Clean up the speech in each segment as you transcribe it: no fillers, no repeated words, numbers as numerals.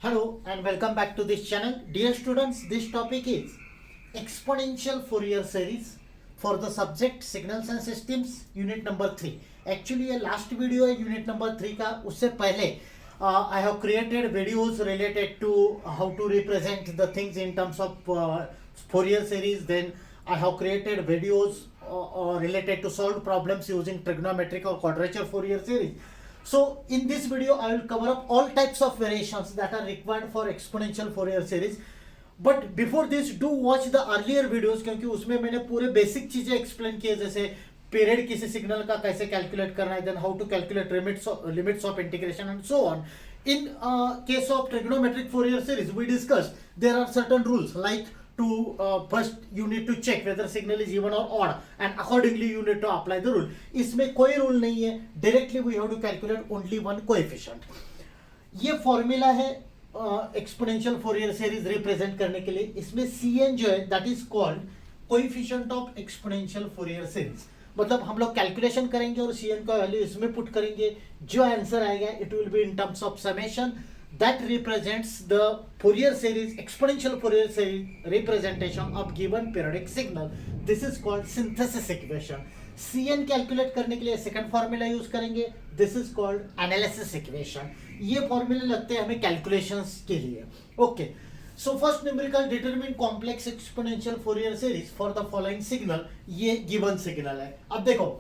Hello and welcome back to this channel. Dear students, this topic is exponential Fourier series for the subject signals and systems unit number 3. Actually ये last video है unit number 3 का. उससे पहले I have created videos related to how to represent the things in terms of Fourier series. Then I have created videos related to solve problems using trigonometric or quadrature Fourier series. So in this video I will cover up all types of variations that are required for exponential Fourier series. But before this do watch the earlier videos क्योंकि उसमें मैंने पूरे basic चीजें explain किए, जैसे period किसी signal का कैसे कैलकुलेट करना है, then how to calculate limits of integration and so on. In case of trigonometric Fourier series we discussed there are certain rules like to first you need to check whether signal is even or odd and accordingly you need to apply the rule. इसमें कोई rule नहीं है, directly we have to calculate only one coefficient. ये formula है exponential Fourier series represent करने के लिए. इसमें Cn जो है that is called coefficient of exponential Fourier series. मतलब हम लोग कैलकुलेशन करेंगे और Cn का वैल्यू इसमें पुट करेंगे, जो आंसर आएगा it will be in terms of summation that represents the Fourier series, exponential Fourier series representation of given periodic signal. This is called synthesis equation. Cn calculate करने के लिए second formula use करेंगे, this is called analysis equation. ये फॉर्मूले लगते हैं हमें calculations के लिए. Okay, so first numerical determine complex exponential Fourier series for the following signal. ये गिवन सिग्नल है. अब देखो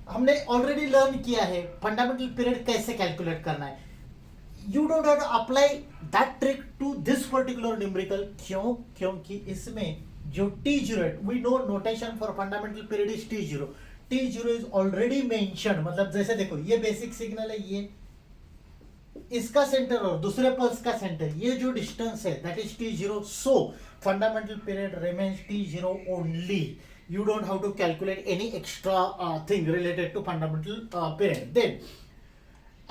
हमने ऑलरेडी लर्न किया है फंडामेंटल पीरियड कैसे कैलकुलेट करना है. You don't have to apply that trick to this particular numerical. क्यों? क्योंकि इसमें जो T0 है, we know notation for fundamental period is T0. T0 is already mentioned. मतलब जैसे देखो ये बेसिक सिग्नल है, ये इसका सेंटर और दूसरे पल्स का सेंटर, ये जो डिस्टेंस है that is T0. So fundamental period remains T0 only. You don't have to calculate any extra thing related to fundamental period. Then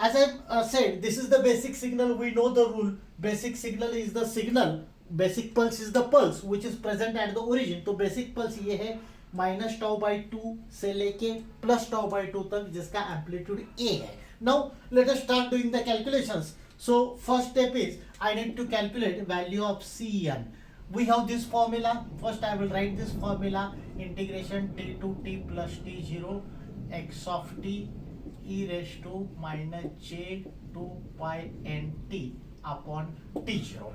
as I said, this is the basic signal. We know the rule. Basic signal is the signal. Basic pulse is the pulse which is present at the origin. तो basic pulse ये है minus tau by 2 से लेके plus tau by 2 तक, जिसका amplitude a है. Now let us start doing the calculations. So first step is I need to calculate value of Cn. We have this formula. First I will write this formula. Integration t to t plus t0 x of t e raised to minus j 2 pi n t upon t0.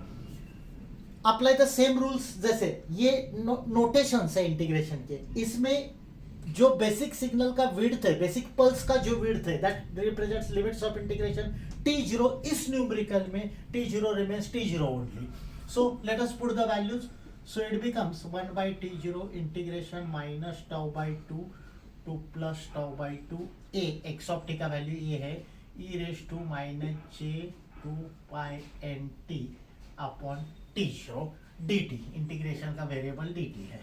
Apply the same rules. जैसे ये notations है integration के. इसमें जो basic signal का width है, basic pulse का जो विड्थ है that represents limits of integration t0. इस न्यूमेरिकल में t0 remains t0 only. So let us put the values. So it becomes 1 by t0 integration minus tau by 2 to plus tau by 2 a. X of t का value ये है e raise to minus j 2 pi n t upon t0 dt. Integration का variable dt है.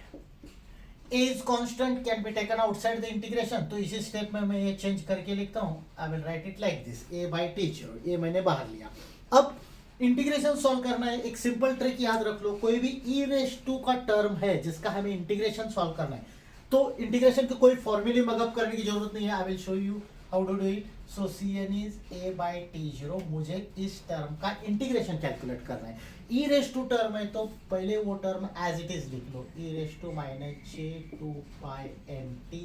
a is constant, can be taken outside the integration. तो इसी step में मैं ये चेंज करके लिखता हूँ. आई will write it like this, a by t0. ये मैंने बाहर लिया. अब इंटीग्रेशन सॉल्व करना है. एक सिंपल ट्रिक याद रख लो. कोई भी e रेज टू का टर्म है जिसका हमें इंटीग्रेशन सॉल्व करना है, तो इंटीग्रेशन के कोई फॉर्मूले मगअप करने की जरूरत नहीं है. I will show you how to do it. So Cn is a by t0. मुझे इस टर्म का इंटीग्रेशन कैलकुलेट करना है. e रेज टू टर्म है तो पहले वो टर्म एज इट इज लिख लो, e raise to minus j 2 pi n t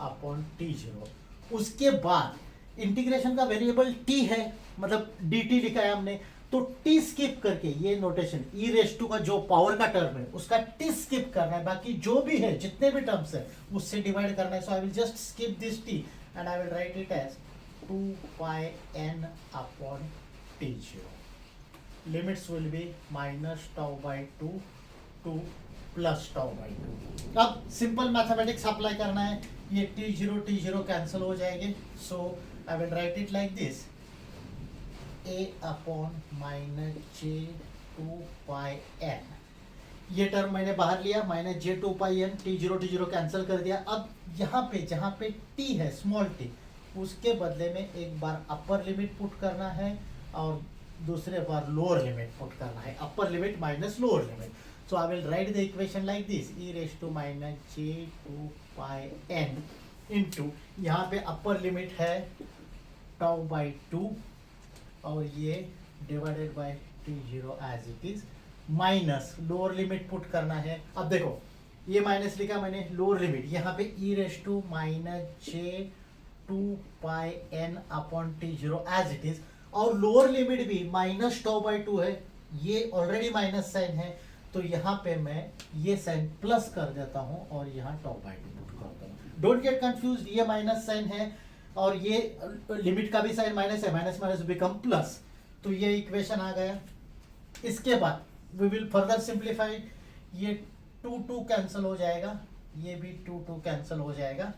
upon t0. उसके बाद इंटीग्रेशन का वेरिएबल t है, मतलब dt लिखा है हमने, तो t स्किप करके ये नोटेशन e रेज टू का जो पावर का टर्म है उसका t स्किप करना है. बाकी जो भी है जितने भी टर्म्स है उससे डिवाइड करना है. So I will just skip this t and I will write it as 2 pi n upon t0. Limits will be minus tau by 2 to plus tau by 2. अब सिंपल मैथमेटिक्स अप्लाई करना है. ये t0 cancel हो जाएंगे. So I will write it like this, a upon minus j 2 pi n. ये term मैंने बाहर लिया, minus j 2 pi n. t0 cancel कर दिया. अब यहाँ पे जहाँ पे t है स्मॉल t, उसके बदले में एक बार अपर लिमिट पुट करना है और दूसरे बार लोअर लिमिट पुट करना है. Upper limit minus lower limit. So I will write the equation like this, e raise to minus j 2 pi n into यहाँ पे अपर लिमिट है टाउ बाई 2 और ये divided by t zero as it is minus lower limit put करना है। अब देखो ये माइनस लिखा मैंने, लोअर लिमिट यहाँ पे e raise to minus j 2 pi n upon t zero as it is, और लोअर लिमिट भी माइनस टॉ बाई 2 है, ये ऑलरेडी माइनस साइन है तो यहाँ पे मैं ये साइन प्लस कर देता हूँ और यहाँ टॉ बाई 2 पुट करता हूँ। डोंट गेट कंफ्यूज, ये माइनस साइन है और ये लिमिट का भी साइन माइनस है, माइनस माइनस बिकम प्लस, तो ये इक्वेशन आ गया। इसके बाद वी विल फर्दर सिंप्लीफाई, ये 2 कैंसिल हो जाएगा, ये भी 2 कैंसिल हो जाएगा।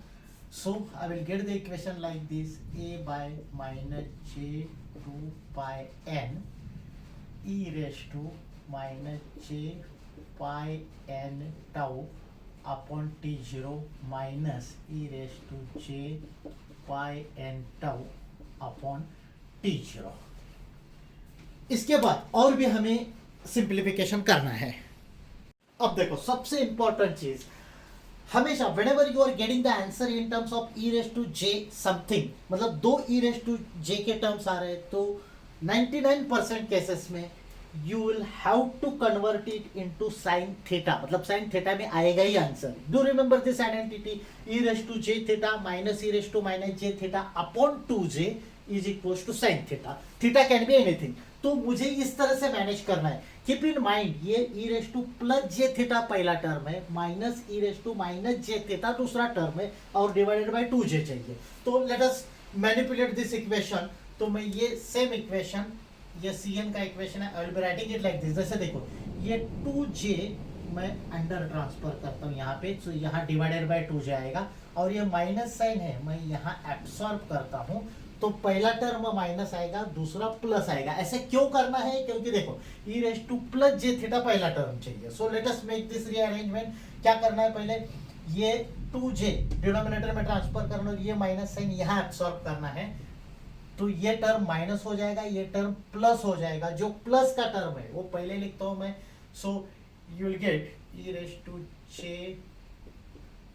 So I will get the equation like this: a by minus j 2 pi n e raised to minus j pi n tau upon t0 minus e raised to j pi n tau upon t0। इसके बाद और भी हमें simplification करना है। अब देखो सबसे इंपॉर्टेंट चीज, हमेशा whenever you are getting the answer in terms of e raised to j something, मतलब दो e raised to j के टर्म्स आ रहे हैं तो 99% केसेस में you will have to convert it into sin theta, मतलब sin theta में आएगा ही answer. Do remember this identity, e raised to j theta minus e raised to minus j theta upon 2j is equals to sin theta. Theta can be anything, तो मुझे इस तरह से manage करना है। Keep in mind ये e raise to plus j theta पहला term है, minus e raise to minus j theta दूसरा टर्म है और डिवाइडेड बाय 2j चाहिए। तो let us manipulate this equation. तो मैं ये सेम इक्वेशन, ये Cn का इक्वेशन है, I will be writing it like this. जैसे देखो ये 2j मैं अंडर ट्रांसफर करता हूँ यहाँ पे, तो यहाँ डिवाइडेड बाय 2j आएगा और ये माइनस साइन है मैं यहाँ एब्सॉर्ब करता हूँ, तो पहला टर्म माइनस आएगा दूसरा प्लस आएगा। ऐसे क्यों करना है, क्योंकि देखो ई raise to plus j theta पहला टर्म चाहिए। सो let us make this rearrangement. क्या करना है, पहले ये 2j डिनोमिनेटर में ट्रांसफर करना, ये माइनस साइन यहाँ एब्सॉर्ब करना है, तो ये टर्म माइनस हो जाएगा, ये टर्म प्लस हो जाएगा। जो प्लस का टर्म है वो पहले लिखता हूँ मैं। So you will get e raise to j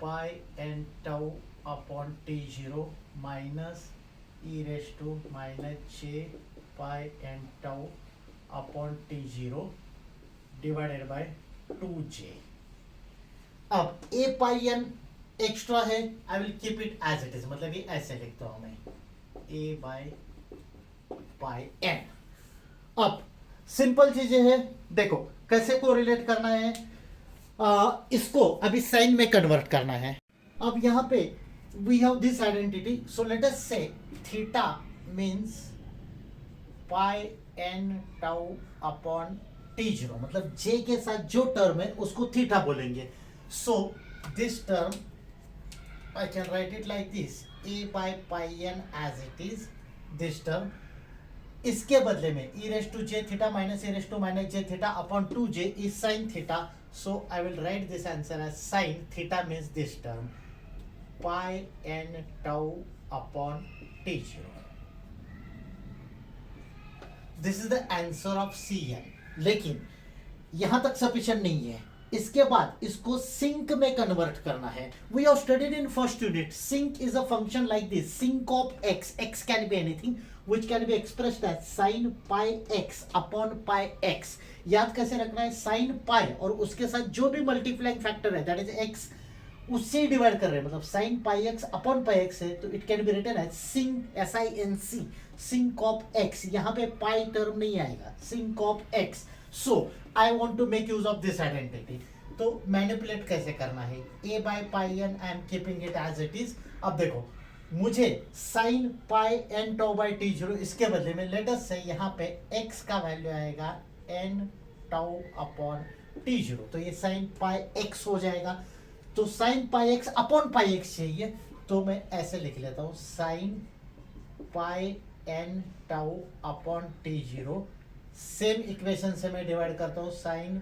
pi n tau upon t0 minus e raised to minus j pi n tau upon t0 divided by 2j। अब a pi n एक्स्ट्रा है, I will keep it as it is, मतलब ये ऐसे लिखता हूं मैं a by pi n। अब simple चीजें हैं, देखो कैसे कोरिलेट करना है, इसको अभी साइन में कन्वर्ट करना है। अब यहाँ पे we have this identity, so let us say theta means pi n tau upon t0, मतलब j के साथ जो टर्म है उसको थीटा बोलेंगे। so this term I can write it like this, a by pi n as it is, this term। इसके बदले में e raised to j theta minus e raised to minus j theta upon 2j is sin theta, so I will write this answer as sin theta means this term pi n tau upon t0। This is the answer of Cn। लेकिन यहां तक sufficient नहीं है, इसके बाद इसको sink में convert करना है। We have studied in first unit, sinc is a function like this, sinc of x, x can be anything which can be expressed as sin pi x upon pi x। याद कैसे रखना है, sin pi और उसके साथ जो भी multiplying factor है दैट इज x, उससे डिवाइड कर रहे हैं, मतलब sin pi x upon pi x है, तो it can be written as sinc S-I-N-C, sinc of x। यहाँ पे pi टर्म नहीं आएगा, sinc of x। So I want to make use of this identity. तो मैनिपुलेट कैसे करना है, a by pi n I am keeping it as it is. अब देखो मुझे sin pi n tau by t0, इसके बदले में लेट अस से यहाँ पे x का वैल्यू आएगा n tau अपॉन t0, तो ये sin pi x हो जाएगा। तो sin pi x upon pi x चाहिए, तो मैं ऐसे लिख लेता हूँ sin pi n tau upon t0। Same equation से मैं डिवाइड करता हूँ sin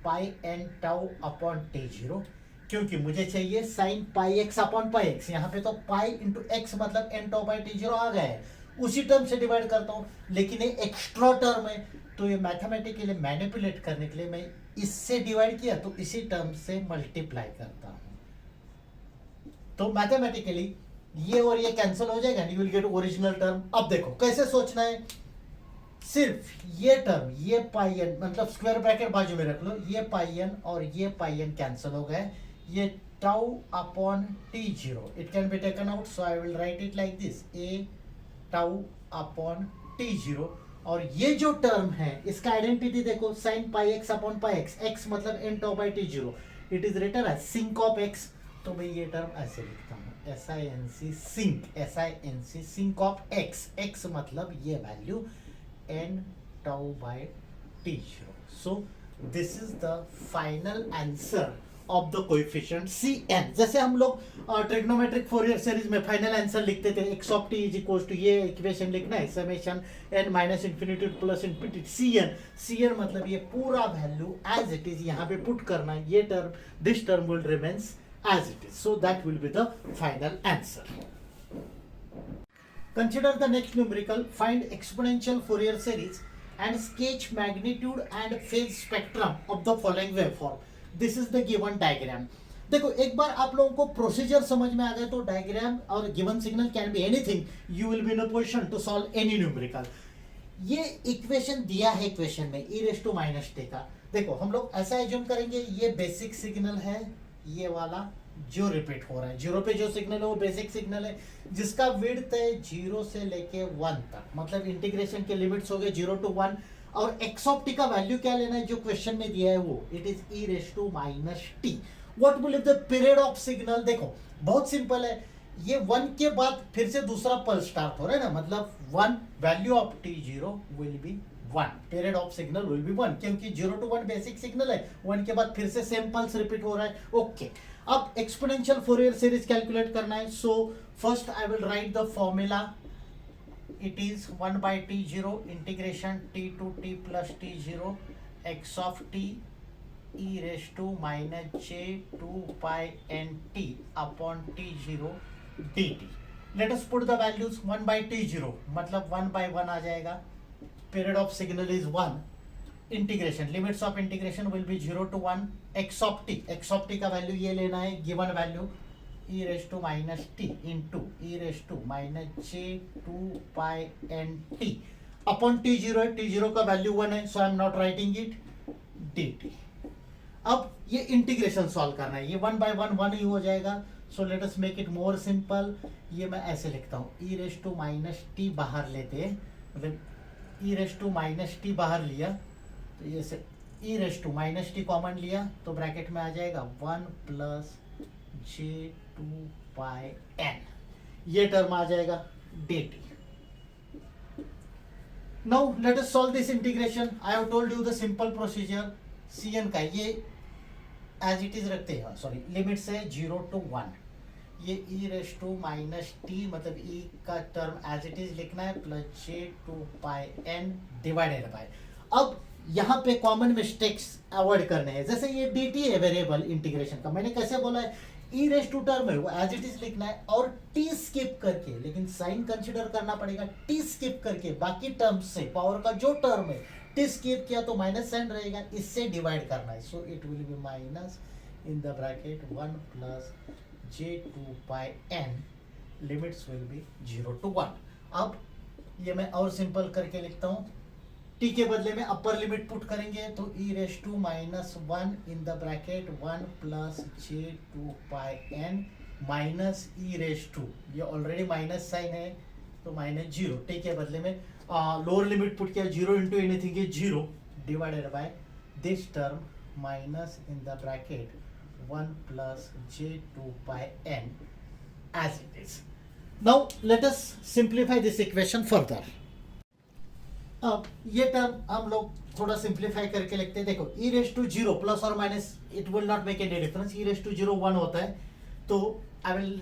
pi n tau upon t0, क्योंकि मुझे चाहिए sin pi x upon pi x। यहाँ पे तो pi इंटू x मतलब n tau by t0 आ गया है, उसी टर्म से डिवाइड करता हूँ। लेकिन ये एक्स्ट्रा टर्म है, तो ये मैथमेटिकली मैनिपुलेट करने के लिए मैं इससे डिवाइड किया तो इसी टर्म से मल्टीप्लाई करता हूँ, तो मैथमेटिकली ये और ये कैंसिल हो जाएगा, you will gate original term. अब देखो कैसे सोचना है, सिर्फ ये टर्म, ये पाई एन, मतलब स्क्वायर ब्रैकेट बाजू में रख लो, ये पाई एन और ये पाई एन कैंसिल हो गए, ये tau upon t zero it can be taken out, so I will write it like this, a tau upon t zero. और ये जो टर्म है इसका आइडेंटिटी देखो, sine pi x upon pi x, x मतलब n tau by t zero, it is written as sinc of x. तो मैं ये टर्म ऐसे लिखता हूँ, S I N C sinc, S I N C sink of x, x मतलब ये value n tau by t0. So this is the final answer of the coefficient Cn. जैसे हम लोग ट्रिग्नोमेट्रिक फोरियर सीरीज में final answer लिखते थे, x of t is equal to, ये equation लिखना है, summation n minus infinity plus infinity Cn, Cn मतलब ये पूरा वैल्यू एज इट इज यहाँ पे पुट करना है, ये term, this term will remains as it is, so that will be the final answer. Consider the next numerical, find exponential Fourier series and sketch magnitude and phase spectrum of the following waveform. This is the given diagram. देखो एक बार आप लोगों को procedure समझ में आ गए तो diagram और given signal can be anything, you will be in a position to solve any numerical. ये इक्वेशन दिया है इक्वेशन में e raise to minus t का, देखो हम लोग ऐसा एज्यूम करेंगे, ये बेसिक सिग्नल है, ये वाला जो रिपीट हो रहा है, जीरो पे जो सिग्नल है वो बेसिक सिग्नल है, जिसका विड्थ है 0 से लेके 1 तक, मतलब इंटीग्रेशन के लिमिट्स हो गए 0 to 1। और एक्स ऑफ टी का वैल्यू क्या लेना है जो क्वेश्चन में दिया है वो, it is e raise to minus t. What will be the period of signal, देखो बहुत सिंपल है, ये 1 के बाद फिर से दूसरा पल्स स्टार्ट हो रहा है ना, मतलब 1, value of t0 will be 1, period of signal will be 1, क्योंकि 0 to 1 बेसिक सिग्नल है, 1 के बाद फिर से सेम पल्स रिपीट हो रहा है। ओके, अब एक्सपोनेंशियल फोरियर सीरीज कैलकुलेट करना है, so first I will write the formula, it is 1 by t0 integration t to t plus t0 x of t e raised to minus j 2 pi n t upon t0 dt. Let us put the values, 1 by t0 मतलब 1 by 1 आ जाएगा, period of signal is 1, integration, limits of integration will be 0 to 1, x of t का value ये लेना है, given value e raise to minus t into e raise to minus j 2 pi n t upon t0 है, t0 का value 1 है, so I am not writing it dt। अब ये integration solve करना है, ये 1 by 1 1 ही हो जाएगा, so let us make it more simple, ये मैं ऐसे लिखता हूँ, e raise to minus t बाहर लेते हैं, मतलब e raise to minus t बाहर लिया तो ये से e raise to minus t common लिया तो ब्रैकेट में आ जाएगा 1 प्लस j 2 pi n, ये टर्म आ जाएगा dt। Now let us solve this integration, I have told you the simple procedure, cn का ये एज इट इज रखते हैं, सॉरी लिमिट से 0 to 1, ये e raise to minus t मतलब e का टर्म एज इट इज लिखना है plus j 2 pi n divided by, अब यहाँ पे कॉमन मिस्टेक्स अवॉइड करने हैं, जैसे ये dt है वेरिएबल इंटीग्रेशन का, मैंने कैसे बोला है e रेज़ टू टर्म है वो एज इट इज लिखना है और t स्किप करके, लेकिन साइन कंसीडर करना पड़ेगा, t स्किप करके बाकी टर्म्स से पावर का जो टर्म है t स्किप किया तो माइनस साइन रहेगा, इससे डिवाइड करना है, so it will be minus in the bracket 1 plus j 2 pi n, limits will be 0 to 1। अब ये मैं और सिंपल करके लिखता हूँ, t के बदले में अपर लिमिट पुट करेंगे तो e raise to minus 1 in the bracket 1 plus j 2 pi n minus e raise to, ये ऑलरेडी माइनस साइन है तो माइनस 0, t के बदले में लोअर लिमिट पुट किया 0 into anything is 0 divided by this term minus in the bracket 1 plus j 2 pi n as it is. Now let us simplify this equation further. अब ये term हम लोग थोड़ा simplify करके लिखते हैं, देखो e रेज़ टू 0 प्लस और minus it will not make any difference, e raise to 0 1 होता है, तो I will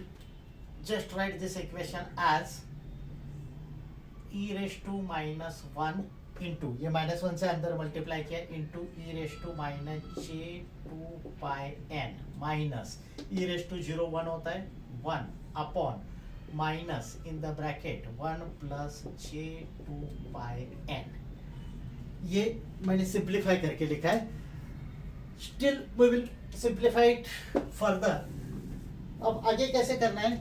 just write this equation as e raise to minus 1 into, ये माइनस 1 से अंदर मल्टीप्लाई किया, into e raise to minus j 2 pi n minus e raise to 0 1 होता है 1 upon minus in the bracket 1 plus j 2 pi n, ये मैंने simplify करके लिखा है, still we will simplify it further. अब आगे कैसे करना है,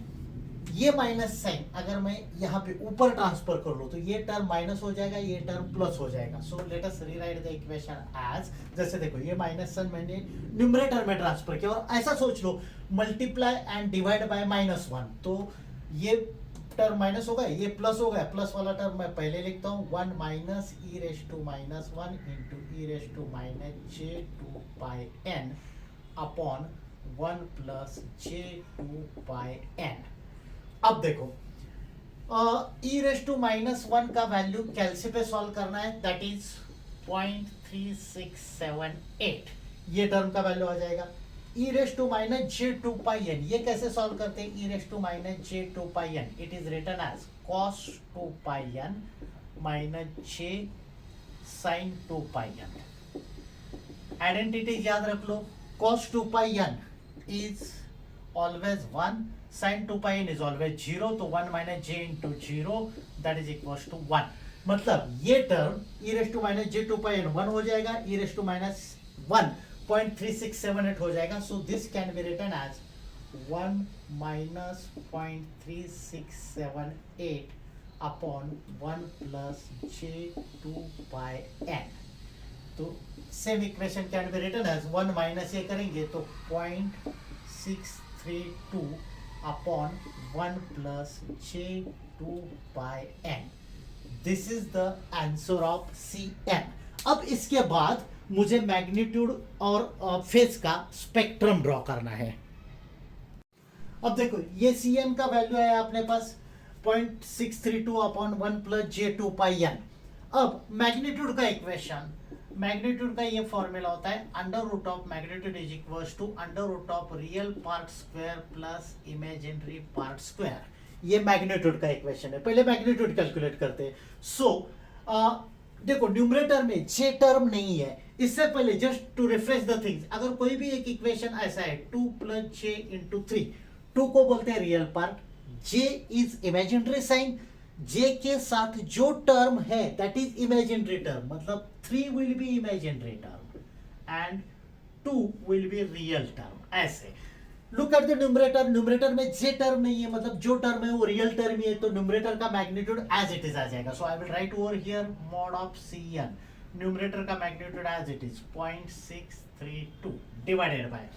ये माइनस साइन अगर मैं यहाँ पे ऊपर ट्रांसफर कर लूँ तो ये टर्म माइनस हो जाएगा, ये टर्म प्लस हो जाएगा. So let us rewrite the equation as, जैसे देखो ये माइनस साइन मैंने न्यूमरेटर में ट्रांसफर किया और ऐसा सोच लो मल्टीप्लाई एंड डिवाइड बाय -1, तो ये टर्म माइनस होगा, ये प्लस हो गया, प्लस वाला टर्म मैं पहले लिखता हूँ 1 minus e raise to minus 1 into e raise to minus j two pi n upon 1 plus j two pi n. अब देखो ई रेस टू माइनस 1 का वैल्यू कैलसी पे सॉल्व करना है, दैट इज 0.3678. ये टर्म का वैल्यू आ जाएगा. E raise to minus j two pi n, ये कैसे सॉल्व करते हैं? E raise to minus j two pi n, it is written as cos 2 pi n minus j sine 2 pi n. Identities याद रख लो, cos 2 pi n is always 1, sin 2 pi n is always 0, तो 1 minus j into 0 that is equals to 1. मतलब ये term e raised to minus j 2 pi n 1 हो जाएगा, e raised to minus 1 0.3678 हो जाएगा. So this can be written as 1 minus 0.3678 upon 1 plus j 2 pi n. तो same equation can be written as 1 minus ये करेंगे तो 0.632 upon 1 plus j 2 pi n. This is the answer of c n. अब इसके बाद मुझे magnitude और phase का स्पेक्ट्रम ड्रॉ करना है. अब देखो ये सी एन का वैल्यू है अपने पास 0.632 upon 1 plus j 2 pi n. अब मैग्नीट्यूड का इक्वेशन, मैग्नीट्यूड का ये फॉर्मूला होता है under root of magnitude is equals to under root of real part square plus imaginary part square. ये मैग्नीट्यूड का इक्वेशन है. पहले मैग्नीट्यूड कैलकुलेट करते हैं. सो देखो न्यूमरेटर में जे टर्म नहीं है. इससे पहले just to refresh the things, अगर कोई भी एक इक्वेशन ऐसा है 2 प्लस जे इंटू 3, 2 को बोलते हैं real part, j is imaginary sine, j के साथ जो टर्म है दैट इज इमेजिनरी टर्म, मतलब 3 will be imaginary term and 2 will be real term. ऐसे look at the numerator. Numerator में जे टर्म नहीं है, मतलब जो टर्म है वो रियल टर्म ही है, तो न्यूमरेटर का मैग्नीट्यूड एज इट इज आ जाएगा. So I will write over here mod of c n, numerator का magnitude as it is 0.632 divided by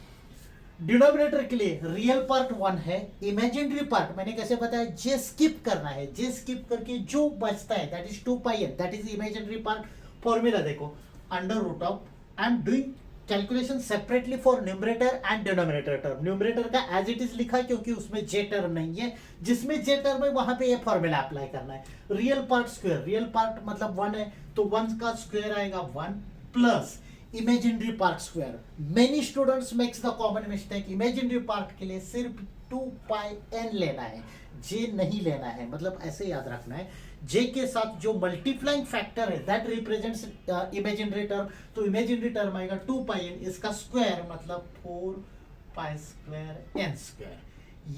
denominator के लिए रियल पार्ट 1 है, इमेजिनरी पार्ट मैंने कैसे बताया, जे स्किप करना है, जे स्किप करके जो बचता है that is 2 pi n, that is imaginary part. Formula देखो under root of, I am doing calculation separately for numerator and denominator term. Numerator का एज इट इज लिखा क्योंकि उसमें जे टर्म नहीं है, जिसमें जे टर्म है वहां पे ये फॉर्मूला अप्लाई करना है. Real part square, real part मतलब 1 है तो 1 का स्क्वायर आएगा 1 plus imaginary part square. Many students makes the common mistake, imaginary part के लिए सिर्फ 2 पाई एन लेना है, जे नहीं लेना है. मतलब ऐसे याद रखना है, जे के साथ जो मल्टीप्लाइंग फैक्टर है दैट रिप्रेजेंट्स इमेजिनरी टर्म, तो इमेजिनरी टर्म आएगा 2 पाई एन, इसका स्क्वायर मतलब 4 पाई स्क्वायर एन स्क्वायर.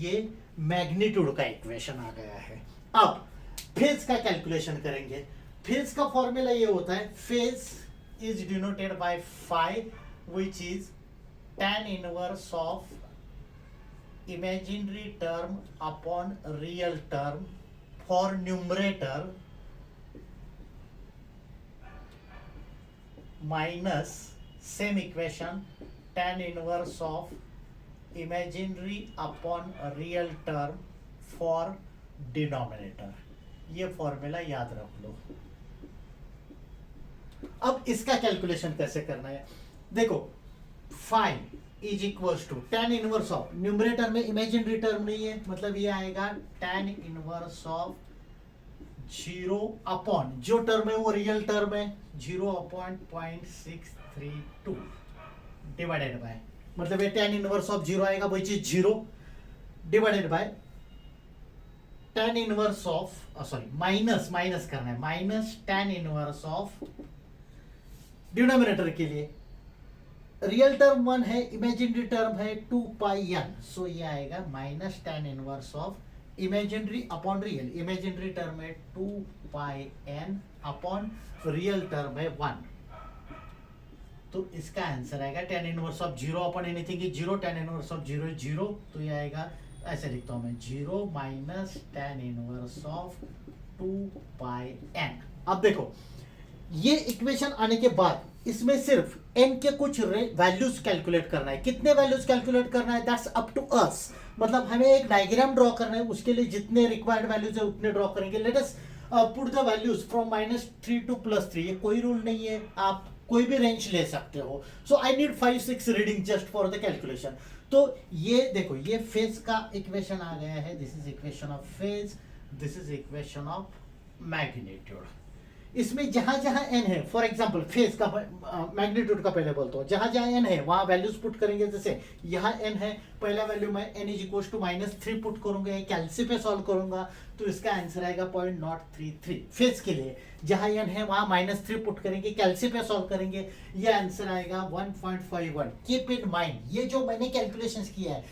ये मैग्नीट्यूड का इक्वेशन आ गया है. अब फेज का कैलकुलेशन करेंगे. फेज का फॉर्मूला ये होता है, phase is denoted by phi, which is tan inverse of imaginary term upon real term for numerator minus same equation tan inverse of imaginary upon real term for denominator. ये formula याद रख लो. अब इसका calculation कैसे करना है, देखो phi is equals to tan inverse of, numerator में इमेजिनरी टर्म नहीं है मतलब ये आएगा tan इनवर्स ऑफ 0 अपॉन जो टर्म है वो रियल टर्म है 0 अपॉन 0.632 डिवाइडेड बाय, मतलब ये tan इनवर्स ऑफ 0 आएगा वही चीज 0 divided by tan inverse of sorry minus करना है, minus tan inverse of denominator के लिए रियल टर्म 1 है, इमेजिनरी टर्म है 2 पाई एन, सो ये आएगा minus tan inverse of imaginary upon real, imaginary term है 2 pi n upon real term है 1, तो इसका आंसर आएगा tan inverse of 0 upon anything is 0, tan inverse of 0 is 0, तो ये आएगा ऐसे लिखता हूं मैं 0 minus tan inverse of 2 pi n। अब देखो ये इक्वेशन आने के बाद इसमें सिर्फ n के कुछ वैल्यूज कैलकुलेट करना है। कितने वैल्यूज कैलकुलेट करना है, दैट्स अप टू अस। मतलब हमें एक डायग्राम ड्रॉ करना है, उसके लिए जितने रिक्वायर्ड वैल्यूज है उतने ड्रॉ करेंगे। Let us put the values from -3 to +3। ये कोई रूल नहीं है, आप कोई भी रेंज ले सकते हो। So I need 5-6 reading just for the calculation. तो ये देखो ये फेज का इक्वेशन आ गया है। This is equation of phase, this is equation of magnitude. इसमें जहां जहां n है, फॉर एग्जांपल फेज का मैग्नीट्यूड का पहले बोलता हूँ, जहां जहां n है वहां वैल्यूज पुट करेंगे। जैसे यहाँ n है, पहला वैल्यू मैं n is equal to -3 put करूंगा, कैलसी पे सॉल्व करूंगा तो इसका आंसर आएगा 0.033 फेज के लिए। जहां n है वहां -3 पुट करेंगे, कैलसी पे सॉल्व करेंगे, ये आंसर आएगा 1.51। कीप इन माइंड ये जो मैंने कैलकुलेशंस किया है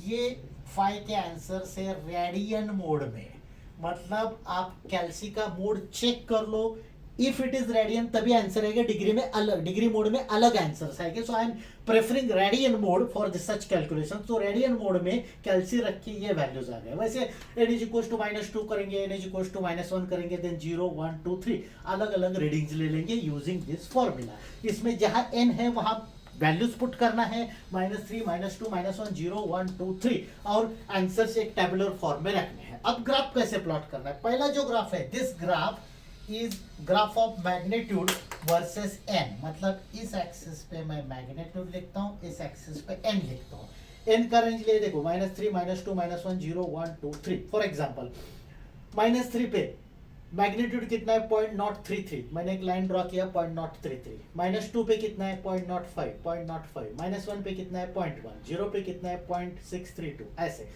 ये फाई के आंसर से रेडियन मोड में, मतलब आप कैल्सी का मोड चेक कर लो। इफ इट इज रेडियन तभी आंसर आएगा, डिग्री में अलग, डिग्री मोड में अलग आंसर आएंगे। So I am preferring radian mode for this such calculation. तो रेडियन मोड में कैल्सी रख के ये वैल्यूज आ गए। वैसे n इज इक्वल टू -2 करेंगे, n इज इक्वल टू -1 करेंगे, देन 0 1 2 3 अलग अलग रीडिंग्स ले लेंगे यूजिंग दिस फॉर्मूला। इसमें जहां n है वहां वैल्यूज पुट करना है, -3 -2 -1 0 1 2 3 और आंसर से एक टेबुलर फॉर्म में रखने हैं। अब ग्राफ कैसे प्लॉट करना है, पहला जो ग्राफ है this graph is graph of magnitude versus n। मतलब इस एक्सिस पे मैं मैग्नीट्यूड लिखता हूँ, इस एक्सिस पे n लिखता हूँ। n का रेंज ले देखो -3 -2 -1 0 1 2 3। फॉर एग्जांपल -3 पे मैग्नीट्यूड कितना है 0.033, मैंने एक लाइन ड्रॉ किया 0.033। -2 पे कितना है 0.05 0.05, -1 पे कितना है 0.1, 0 पे कितना है 0.632। ऐसे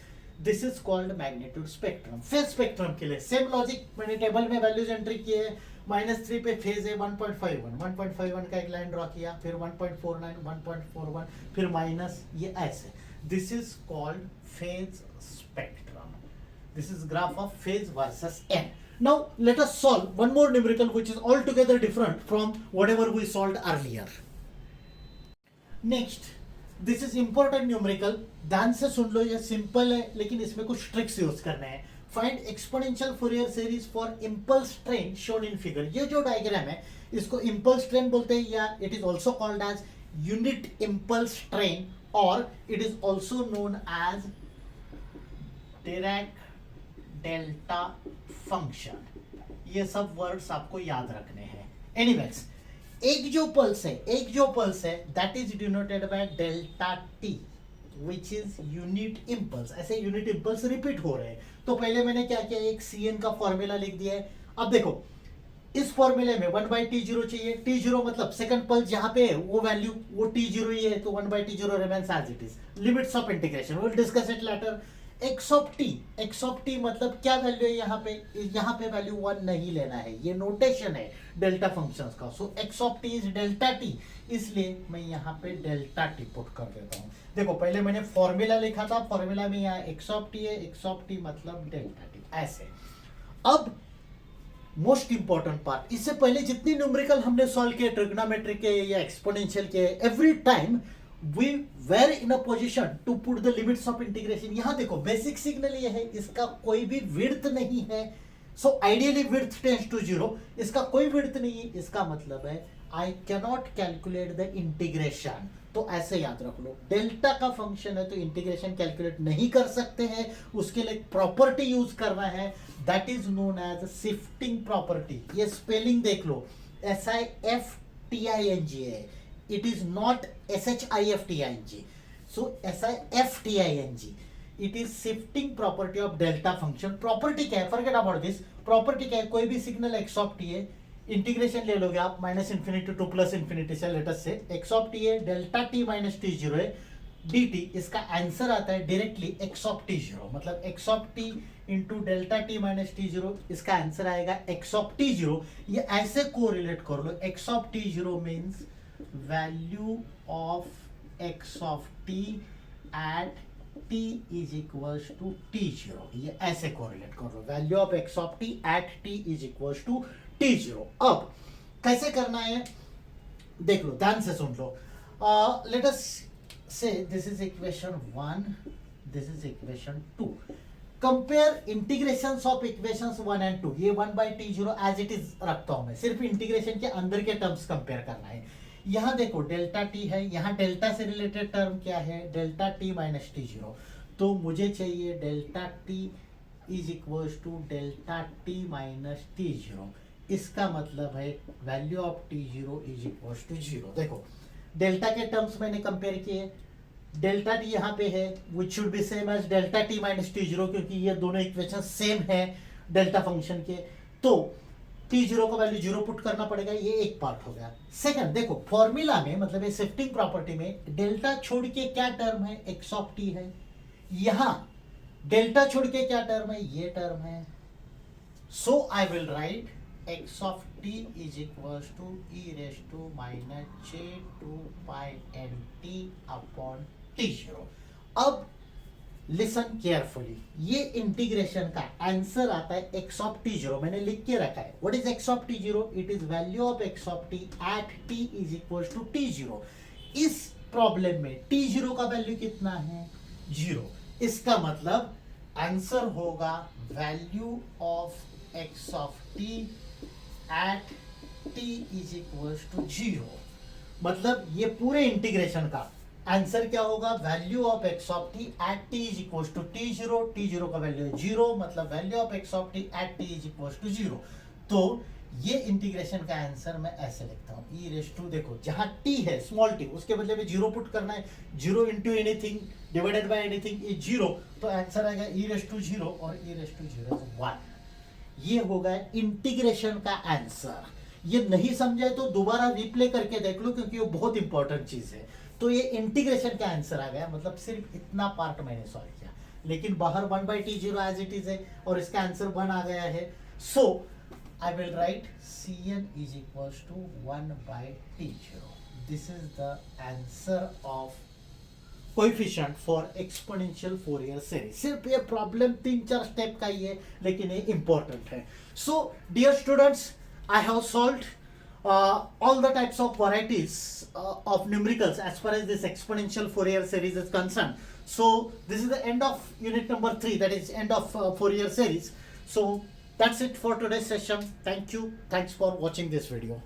this is called magnitude spectrum. Phase spectrum के लिए सेम लॉजिक, मैंने टेबल में वैल्यूज एंट्री किए हैं। -3 पे फेज है 1.51 का एक लाइन ड्रॉ किया, फिर 1.49 1.41 फिर माइनस, ये ऐसे। This is called phase spectrum. This is graph of phase versus n। Now let us solve one more numerical which is altogether different from whatever we solved earlier. Next, this is important numerical. ध्यान से सुन लो, ये simple है लेकिन इसमें कुछ tricks use करने हैं। Find exponential Fourier series for impulse train shown in figure। ये जो डायग्राम है इसको impulse train बोलते हैं, या it is also called as unit impulse train, or it is also known as Dirac delta function. ये सब वर्ड्स आपको याद रखने हैं। एनीवेज एक जो पल्स है that is denoted by delta T which is unit impulse. ऐसे यूनिट इंपल्स रिपीट हो रहे हैं। तो पहले मैंने क्या किया, एक Cn का फॉर्मूला लिख दिया है। अब देखो इस फॉर्मूले में 1/t0 चाहिए। t0 मतलब सेकंड पल्स जहां पे है वो वैल्यू वो t0 ही है, तो 1/t0 remains as it is. Limits of integration will discuss it later. x of t मतलब क्या वैल्यू है यहाँ पे वैल्यू 1 नहीं लेना है, ये नोटेशन है डेल्टा फंक्शंस का। सो x of t is delta t, इसलिए मैं यहाँ पे डेल्टा t पुट कर देता हूँ। देखो पहले मैंने फॉर्मूला लिखा था, फॉर्मूला में यहाँ x ऑफ t है, x ऑफ t मतलब डेल्टा t ऐसे। अब मोस्ट इंपॉर्टेंट पार्ट, इससे पहले जितनी न्यूमेरिकल हमने सॉल्व किए, ट्रिग्नोमेट्रिक के या एक्सपोनेंशियल के, every time we were in a position to put the limits of integration। यहां देखो बेसिक सिग्नल ये है, इसका कोई भी विड्थ नहीं है। So ideally width tends to 0, इसका कोई विड्थ नहीं है, इसका मतलब है I cannot calculate the integration. तो ऐसे याद रख लो, डेल्टा का फंक्शन है तो इंटीग्रेशन कैलकुलेट नहीं कर सकते हैं, उसके लिए प्रॉपर्टी यूज करना है, that is known as shifting property. ये स्पेलिंग देख लो, SIFTING है, it is not SHIFTING, so SIFTING, it is shifting property of delta function। Property क्या है, forget about this। प्रॉपर्टी क्या है, कोई भी सिग्नल x of t है, इंटीग्रेशन ले लोगे आप -infinity to +infinity से, लेट अस से x of t है, डेल्टा t माइनस t0 है dt, इसका आंसर आता है डायरेक्टली x of t0, मतलब x of t into delta t minus t0, इसका आंसर आएगा x of t0। ये ऐसे कोरिलेट कर लो, x of t0 means value of x of t at t is equals to t0। ये ऐसे correlate कर लो, value of x of t at t is equals to t0। अब कैसे करना है देख लो, ध्यान से सुन लो। लेट अस से this is equation 1, this is equation 2. Compare integration of equations 1 and 2. ये 1/t0 एज इट इज रखता हूं मैं, सिर्फ इंटीग्रेशन के अंदर के टर्म्स कंपेयर करना है. यहाँ देखो डेल्टा टी है, यहाँ डेल्टा से रिलेटेड टर्म क्या है, डेल्टा टी माइनस t0. तो मुझे चाहिए delta t is equal to delta t minus t0. इसका मतलब है value of t0 is equal to 0. देखो डेल्टा के टर्म्स मैंने कंपेयर किए, डेल्टा टी यहाँ पे है which should be same as delta t minus t0, क्योंकि ये दोनों इक्वेशन सेम है डेल्टा फंक्शन के. तो t0 का वैल्यू 0 पुट करना पड़ेगा, ये एक पार्ट हो गया. सेकंड देखो फॉर्मूला में, मतलब ये शिफ्टिंग प्रॉपर्टी में डेल्टा छोड़ के क्या टर्म है, x ऑफ t है. यहां डेल्टा छोड़ के क्या टर्म है, ये टर्म है. So I will write x of t is equals to e raised to minus j 2 pi nt upon t0. अब लिसन केयरफुली, ये इंटीग्रेशन का आंसर आता है x of t0. मैंने लिख के रखा है. What is x of t0? It is value of x of t at t is equals to t0. इस प्रॉब्लम में t0 का वैल्यू कितना है, 0. इसका मतलब आंसर होगा value of x of t at t is equals to 0. मतलब ये पूरे इंटीग्रेशन का आंसर क्या होगा, value of x of t at t is equals to t0. t0 का वैल्यू है 0, मतलब value of x of t at t is equals to 0. तो ये इंटीग्रेशन का आंसर मैं ऐसे लिखता हूँ, e raised to, देखो जहां t है स्मॉल t, उसके बदले में 0 पुट करना है. 0 into anything divided by anything is 0. तो आंसर आएगा e raised to 0 और e raised to 0 is 1. ये होगा इंटीग्रेशन का आंसर. ये नहीं समझे तो दोबारा रिप्ले करके देख लो, क्योंकि वो बहुत इंपॉर्टेंट चीज है. तो ये इंटीग्रेशन का आंसर आ गया, मतलब सिर्फ इतना पार्ट मैंने सॉल्व किया, लेकिन बाहर 1/t0 एज इट इज है और इसका आंसर 1 आ गया है. So I will write cn is equals to 1/t0. This is the answer of coefficient for exponential Fourier series. सिर्फ ये प्रॉब्लम 3-4 स्टेप का ही है, लेकिन ये इंपॉर्टेंट है. So dear students, I have solved all the types of varieties of numericals as far as this exponential Fourier series is concerned. So this is the end of unit number 3, that is end of Fourier series. So that's it for today's session. Thank you. Thanks for watching this video.